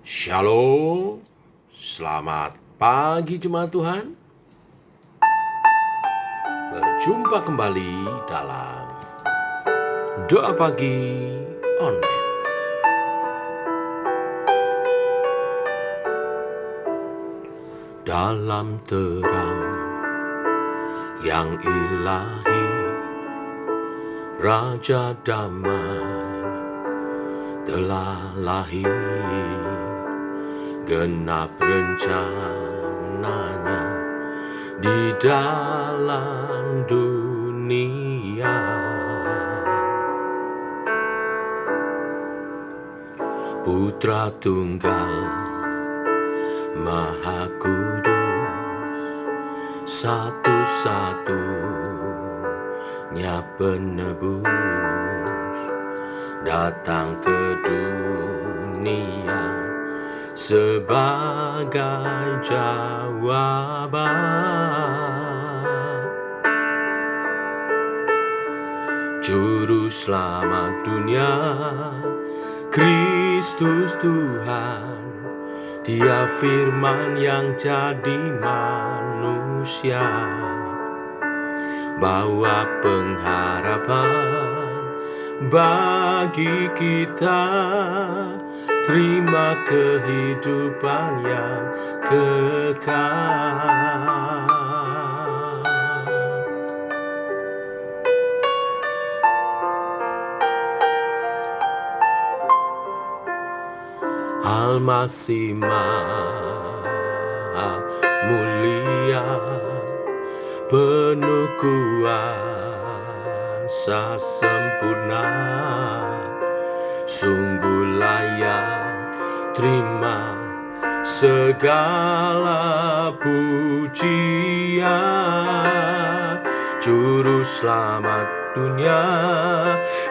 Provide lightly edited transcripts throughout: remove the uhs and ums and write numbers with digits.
Shalom, selamat pagi jemaat Tuhan. Berjumpa kembali dalam Doa Pagi Online. Dalam terang yang ilahi, Raja Damai telah lahir. Genap rencananya di dalam dunia. Putra Tunggal Maha Kudus, satu-satunya penebus, datang ke dunia sebagai jawaban. Juru selamat dunia, Kristus Tuhan, Dia firman yang jadi manusia, bawa pengharapan bagi kita. Terima kehidupan yang kekal. Al-Masih Maha Mulia, penuh kuasa sempurna, sungguh layak terima segala pujian. Juru selamat dunia,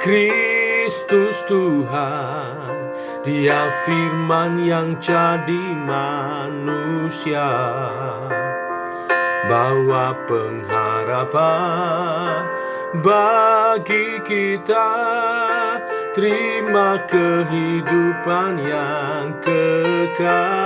Kristus Tuhan, Dia firman yang jadi manusia, bawa pengharapan bagi kita. Terima kehidupan yang kekal.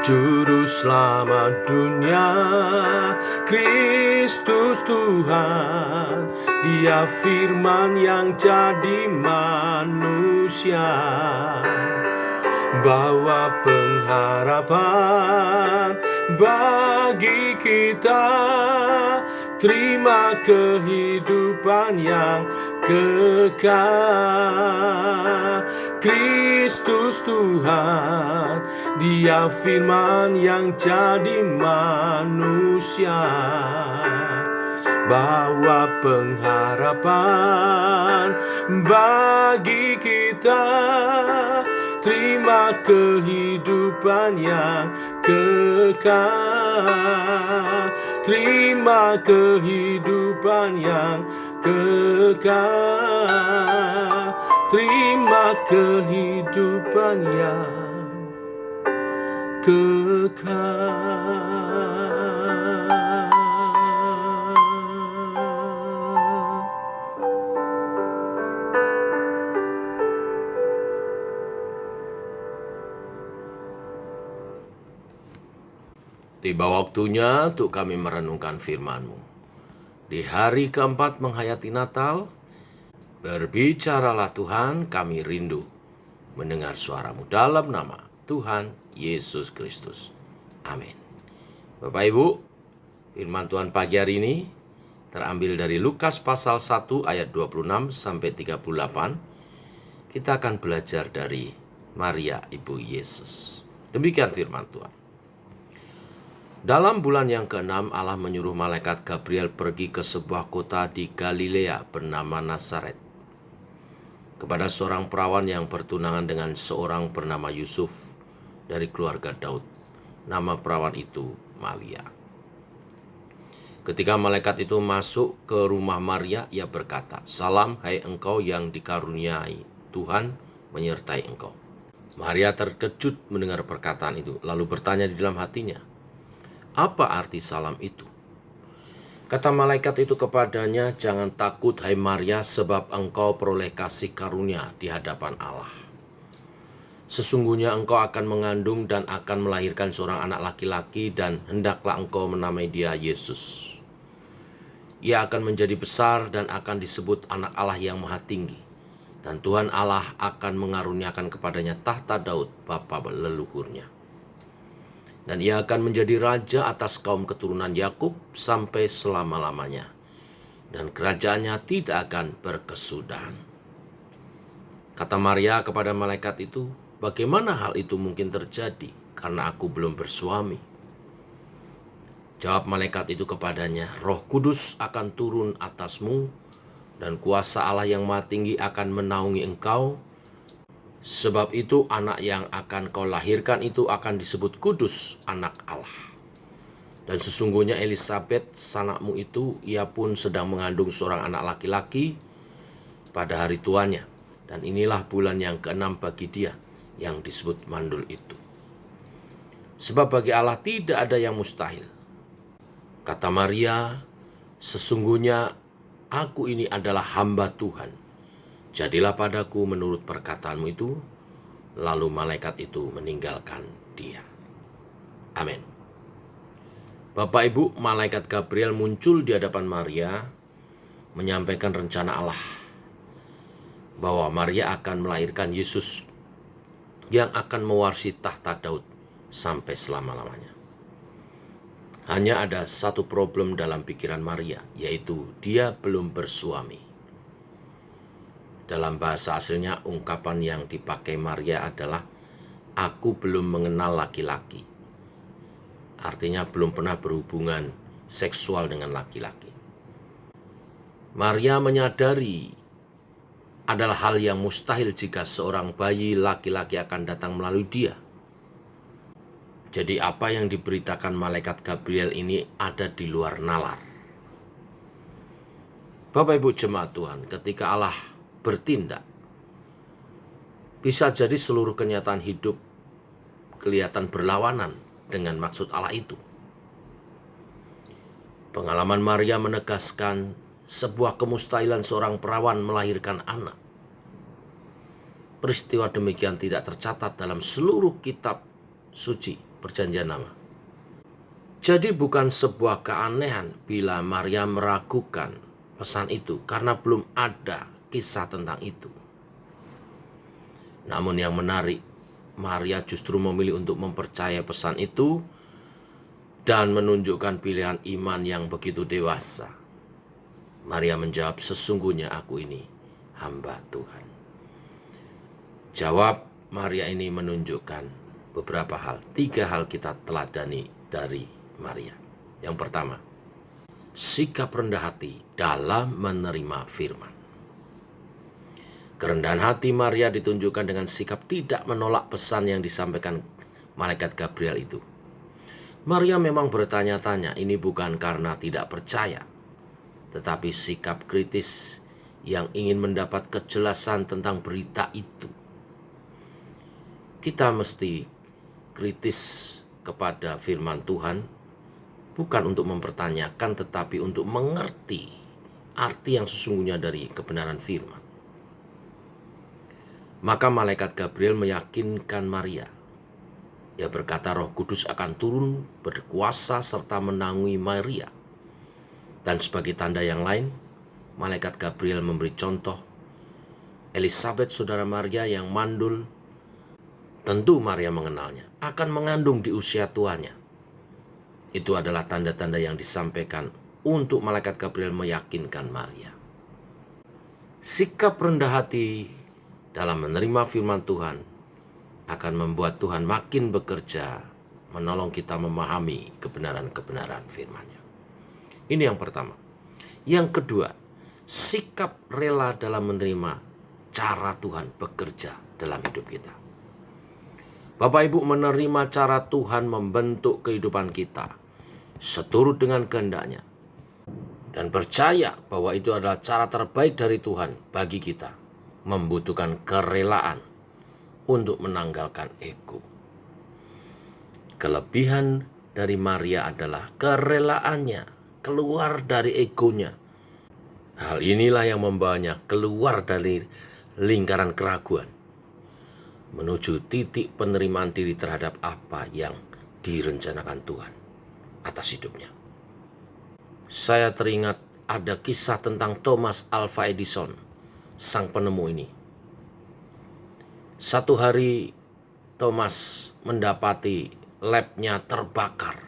Juru selamat dunia, Kristus Tuhan, Dia firman yang jadi manusia, bawa pengharapan bagi kita. Terima kehidupan yang kekal. Kristus Tuhan, Dia firman yang jadi manusia, bawa pengharapan bagi kita. Terima kehidupan yang kekal. Terima kehidupan yang kekal. Terima kehidupan yang kekal. Tiba waktunya untuk kami merenungkan firman-Mu. Di hari keempat menghayati Natal, berbicaralah Tuhan, kami rindu mendengar suara-Mu dalam nama Tuhan Yesus Kristus. Amin. Bapak Ibu, firman Tuhan pagi hari ini terambil dari Lukas pasal 1 ayat 26 sampai 38. Kita akan belajar dari Maria Ibu Yesus. Demikian firman Tuhan. Dalam bulan yang ke-6, Allah menyuruh malaikat Gabriel pergi ke sebuah kota di Galilea bernama Nazaret, kepada seorang perawan yang bertunangan dengan seorang bernama Yusuf dari keluarga Daud. Nama perawan itu Maria. Ketika malaikat itu masuk ke rumah Maria, ia berkata, "Salam, hai engkau yang dikaruniai, Tuhan menyertai engkau." Maria terkejut mendengar perkataan itu, lalu bertanya di dalam hatinya, "Apa arti salam itu?" Kata malaikat itu kepadanya, "Jangan takut, hai Maria, sebab engkau peroleh kasih karunia di hadapan Allah. Sesungguhnya engkau akan mengandung dan akan melahirkan seorang anak laki-laki, dan hendaklah engkau menamai dia Yesus. Ia akan menjadi besar dan akan disebut Anak Allah yang Maha Tinggi. Dan Tuhan Allah akan mengaruniakan kepadanya tahta Daud, bapa leluhurnya. Dan ia akan menjadi raja atas kaum keturunan Yakub sampai selama-lamanya. Dan kerajaannya tidak akan berkesudahan." Kata Maria kepada malaikat itu, "Bagaimana hal itu mungkin terjadi, karena aku belum bersuami?" Jawab malaikat itu kepadanya, "Roh Kudus akan turun atasmu, dan kuasa Allah yang Maha Tinggi akan menaungi engkau. Sebab itu anak yang akan kau lahirkan itu akan disebut kudus, Anak Allah. Dan sesungguhnya Elisabet, sanakmu itu, ia pun sedang mengandung seorang anak laki-laki pada hari tuanya. Dan inilah bulan yang ke-6 bagi dia, yang disebut mandul itu. Sebab bagi Allah tidak ada yang mustahil." Kata Maria, "Sesungguhnya aku ini adalah hamba Tuhan. Jadilah padaku menurut perkataanmu itu." Lalu malaikat itu meninggalkan dia. Amin. Bapak Ibu, malaikat Gabriel muncul di hadapan Maria, menyampaikan rencana Allah bahwa Maria akan melahirkan Yesus yang akan mewarisi tahta Daud sampai selama-lamanya. Hanya ada satu problem dalam pikiran Maria, yaitu dia belum bersuami. Dalam bahasa aslinya, ungkapan yang dipakai Maria adalah, "Aku belum mengenal laki-laki." Artinya belum pernah berhubungan seksual dengan laki-laki. Maria menyadari adalah hal yang mustahil jika seorang bayi laki-laki akan datang melalui dia. Jadi apa yang diberitakan malaikat Gabriel ini ada di luar nalar. Bapak Ibu jemaat Tuhan, ketika Allah bertindak, bisa jadi seluruh kenyataan hidup kelihatan berlawanan dengan maksud Allah itu. Pengalaman Maria menegaskan sebuah kemustahilan seorang perawan melahirkan anak. Peristiwa demikian tidak tercatat dalam seluruh kitab suci Perjanjian Lama. Jadi bukan sebuah keanehan bila Maria meragukan pesan itu, karena belum ada kisah tentang itu. Namun yang menarik, Maria justru memilih untuk mempercayai pesan itu dan menunjukkan pilihan iman yang begitu dewasa. Maria menjawab, "Sesungguhnya aku ini hamba Tuhan." Jawab Maria ini menunjukkan beberapa hal. 3 hal kita teladani dari Maria. Yang pertama, sikap rendah hati dalam menerima firman. Kerendahan hati Maria ditunjukkan dengan sikap tidak menolak pesan yang disampaikan malaikat Gabriel itu. Maria memang bertanya-tanya, ini bukan karena tidak percaya, tetapi sikap kritis yang ingin mendapat kejelasan tentang berita itu. Kita mesti kritis kepada firman Tuhan, bukan untuk mempertanyakan, tetapi untuk mengerti arti yang sesungguhnya dari kebenaran firman. Maka malaikat Gabriel meyakinkan Maria. Ia berkata, Roh Kudus akan turun berkuasa serta menaungi Maria. Dan sebagai tanda yang lain, malaikat Gabriel memberi contoh Elisabet saudara Maria yang mandul. Tentu Maria mengenalnya, akan mengandung di usia tuanya. Itu adalah tanda-tanda yang disampaikan untuk malaikat Gabriel meyakinkan Maria. Sikap rendah hati dalam menerima firman Tuhan akan membuat Tuhan makin bekerja menolong kita memahami kebenaran-kebenaran firman-Nya. Ini yang pertama. Yang kedua, sikap rela dalam menerima cara Tuhan bekerja dalam hidup kita. Bapak Ibu, menerima cara Tuhan membentuk kehidupan kita seturut dengan kehendak-Nya dan percaya bahwa itu adalah cara terbaik dari Tuhan bagi kita, membutuhkan kerelaan untuk menanggalkan ego. Kelebihan dari Maria adalah kerelaannya keluar dari egonya. Hal inilah yang membawanya keluar dari lingkaran keraguan, menuju titik penerimaan diri terhadap apa yang direncanakan Tuhan atas hidupnya. Saya teringat ada kisah tentang Thomas Alva Edison, sang penemu ini. Satu hari Thomas mendapati labnya terbakar.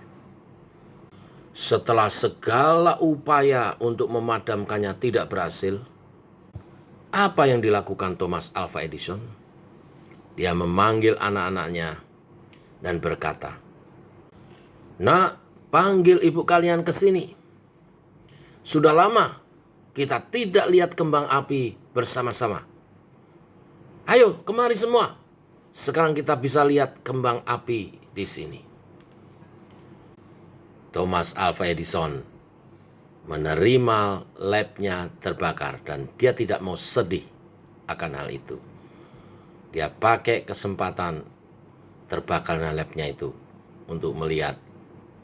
Setelah segala upaya untuk memadamkannya tidak berhasil, apa yang dilakukan Thomas Alva Edison? Dia memanggil anak-anaknya dan berkata, "Nak, panggil ibu kalian ke sini. Sudah lama kita tidak lihat kembang api bersama-sama. Ayo kemari semua. Sekarang kita bisa lihat kembang api di sini." Thomas Alva Edison menerima labnya terbakar dan dia tidak mau sedih akan hal itu. Dia pakai kesempatan terbakarnya labnya itu untuk melihat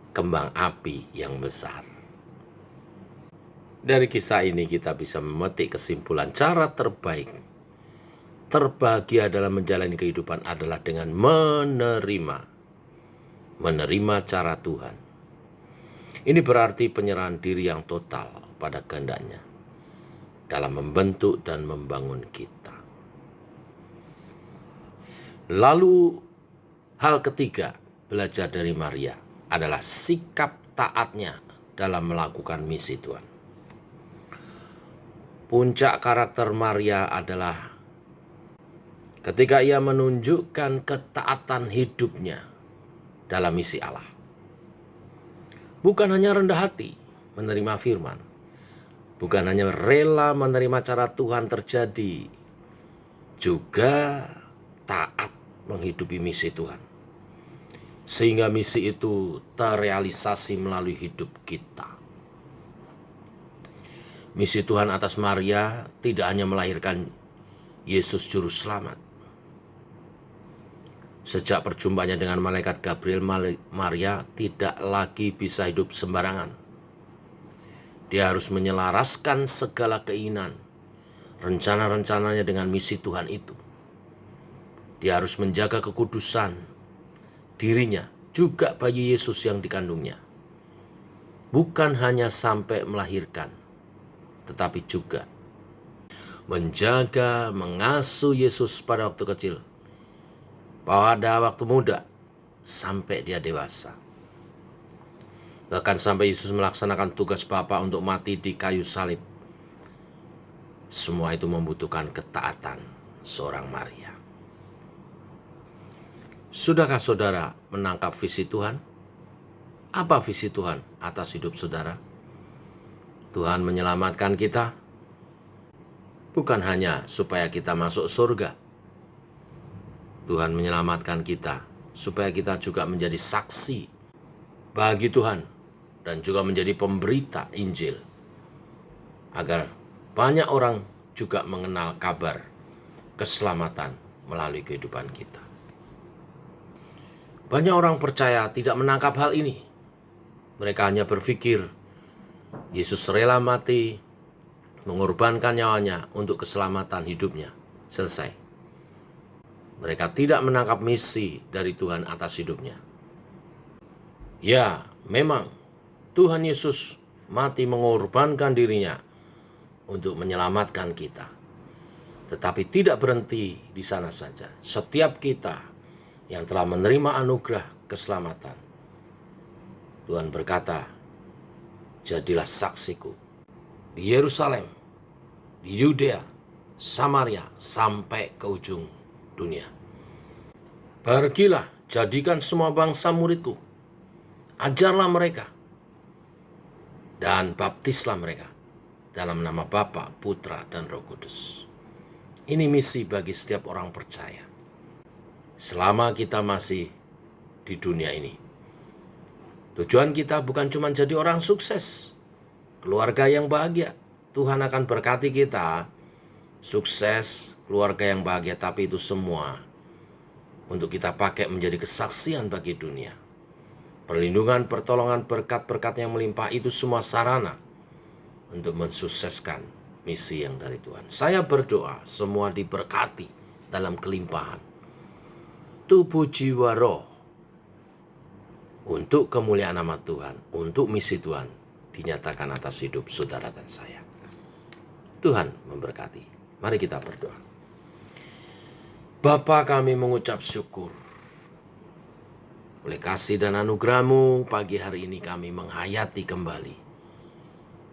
kembang api yang besar. Dari kisah ini kita bisa memetik kesimpulan cara terbahagia dalam menjalani kehidupan adalah dengan menerima cara Tuhan. Ini berarti penyerahan diri yang total pada kehendaknya dalam membentuk dan membangun kita. Lalu hal ketiga belajar dari Maria adalah sikap taatnya dalam melakukan misi Tuhan. Puncak karakter Maria adalah ketika ia menunjukkan ketaatan hidupnya dalam misi Allah. Bukan hanya rendah hati menerima firman, bukan hanya rela menerima cara Tuhan terjadi, juga taat menghidupi misi Tuhan. Sehingga misi itu terrealisasi melalui hidup kita. Misi Tuhan atas Maria tidak hanya melahirkan Yesus Juru Selamat. Sejak perjumpaannya dengan malaikat Gabriel, Maria tidak lagi bisa hidup sembarangan. Dia harus menyelaraskan segala keinginan, rencana-rencananya dengan misi Tuhan itu. Dia harus menjaga kekudusan dirinya, juga bayi Yesus yang dikandungnya. Bukan hanya sampai melahirkan, tetapi juga menjaga, mengasuh Yesus pada waktu kecil, pada waktu muda, sampai dia dewasa. Bahkan sampai Yesus melaksanakan tugas Bapa untuk mati di kayu salib. Semua itu membutuhkan ketaatan seorang Maria. Sudahkah saudara menangkap visi Tuhan? Apa visi Tuhan atas hidup saudara? Tuhan menyelamatkan kita bukan hanya supaya kita masuk surga. Tuhan menyelamatkan kita supaya kita juga menjadi saksi bagi Tuhan dan juga menjadi pemberita Injil, agar banyak orang juga mengenal kabar keselamatan melalui kehidupan kita. Banyak orang percaya tidak menangkap hal ini. Mereka hanya berpikir Yesus rela mati, mengorbankan nyawanya untuk keselamatan hidupnya. Selesai. Mereka tidak menangkap misi dari Tuhan atas hidupnya. Ya, memang Tuhan Yesus mati mengorbankan dirinya untuk menyelamatkan kita. Tetapi tidak berhenti di sana saja. Setiap kita yang telah menerima anugerah keselamatan, Tuhan berkata, "Jadilah saksiku di Yerusalem, di Yudea, Samaria, sampai ke ujung dunia. Pergilah, jadikan semua bangsa muridku. Ajarlah mereka dan baptislah mereka dalam nama Bapa, Putra, dan Roh Kudus." Ini misi bagi setiap orang percaya. Selama kita masih di dunia ini, tujuan kita bukan cuma jadi orang sukses, keluarga yang bahagia. Tuhan akan berkati kita, sukses, keluarga yang bahagia, tapi itu semua untuk kita pakai menjadi kesaksian bagi dunia. Perlindungan, pertolongan, berkat-berkat yang melimpah itu semua sarana untuk mensukseskan misi yang dari Tuhan. Saya berdoa semua diberkati dalam kelimpahan tubuh, jiwa, roh, untuk kemuliaan nama Tuhan, untuk misi Tuhan dinyatakan atas hidup saudara dan saya. Tuhan memberkati. Mari kita berdoa. Bapa, kami mengucap syukur oleh kasih dan anugerah-Mu. Pagi hari ini kami menghayati kembali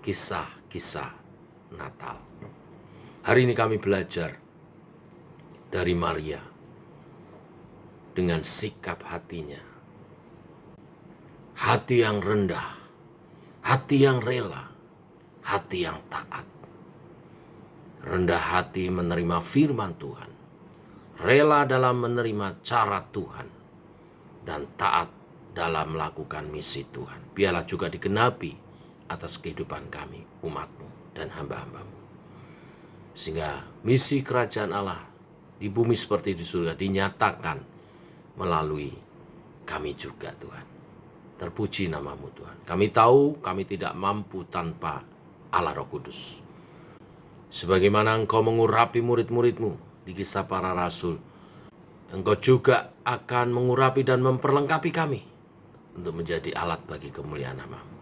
kisah-kisah Natal. Hari ini kami belajar dari Maria dengan sikap hatinya. Hati yang rendah, hati yang rela, hati yang taat. Rendah hati menerima firman Tuhan, rela dalam menerima cara Tuhan, dan taat dalam melakukan misi Tuhan. Biarlah juga digenapi atas kehidupan kami, umat-Mu dan hamba-hamba-Mu. Sehingga misi kerajaan Allah di bumi seperti di surga dinyatakan melalui kami juga, Tuhan. Terpuji nama-Mu, Tuhan. Kami tahu kami tidak mampu tanpa Allah Roh Kudus. Sebagaimana Engkau mengurapi murid-murid-Mu di Kisah Para Rasul, Engkau juga akan mengurapi dan memperlengkapi kami untuk menjadi alat bagi kemuliaan nama-Mu.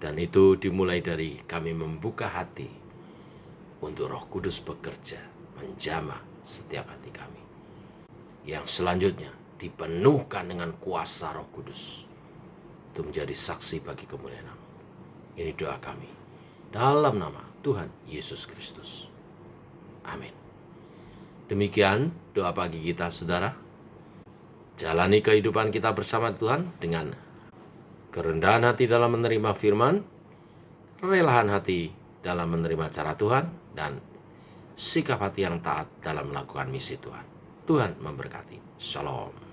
Dan itu dimulai dari kami membuka hati untuk Roh Kudus bekerja, menjamah setiap hati kami. Yang selanjutnya dipenuhkan dengan kuasa Roh Kudus untuk menjadi saksi bagi kemuliaan nama. Ini doa kami dalam nama Tuhan Yesus Kristus. Amin. Demikian doa pagi kita, saudara. Jalani kehidupan kita bersama Tuhan dengan kerendahan hati dalam menerima firman, kerelahan hati dalam menerima cara Tuhan, dan sikap hati yang taat dalam melakukan misi Tuhan. Tuhan memberkati. Shalom.